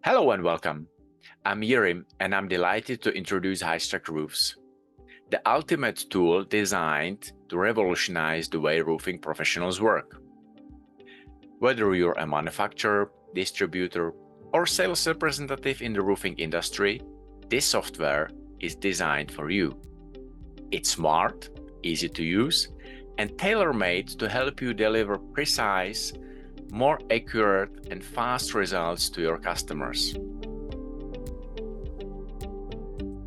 Hello and welcome. I'm Yirim and I'm delighted to introduce HiStruct roofs, the ultimate tool designed to revolutionize the way roofing professionals work. Whether you're a manufacturer, distributor, or sales representative in the roofing industry, this software is designed for you. It's smart, easy to use, and tailor-made to help you deliver precise, more accurate and fast results to your customers.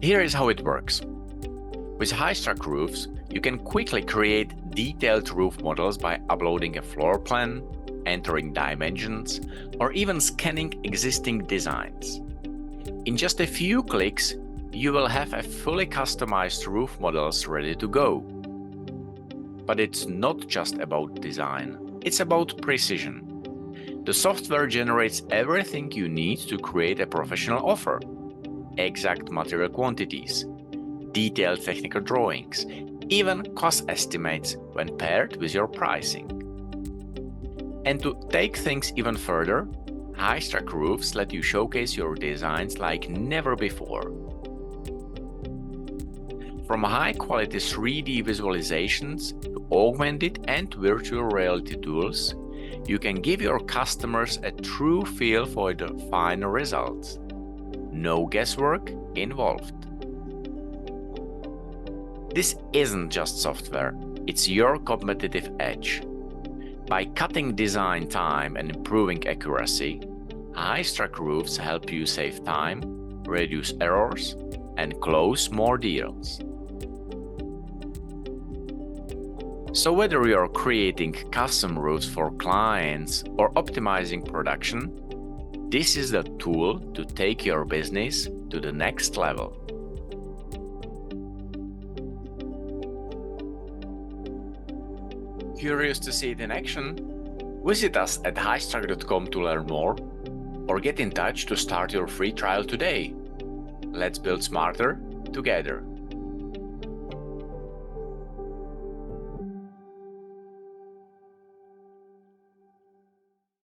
Here is how it works. With HiStruct roofs, you can quickly create detailed roof models by uploading a floor plan, entering dimensions, or even scanning existing designs. In just a few clicks, you will have a fully customized roof models ready to go. But it's not just about design, it's about precision. The software generates everything you need to create a professional offer. Exact material quantities, detailed technical drawings, even cost estimates when paired with your pricing. And to take things even further, HiStruct roofs let you showcase your designs like never before. From high-quality 3D visualizations to augmented and virtual reality tools, you can give your customers a true feel for the final results. No guesswork involved. This isn't just software, it's your competitive edge. By cutting design time and improving accuracy, HiStruct roofs help you save time, reduce errors, and close more deals. So whether you're creating custom roofs for clients or optimizing production, this is the tool to take your business to the next level. Curious to see it in action? Visit us at histruct.com to learn more, or get in touch to start your free trial today. Let's build smarter together.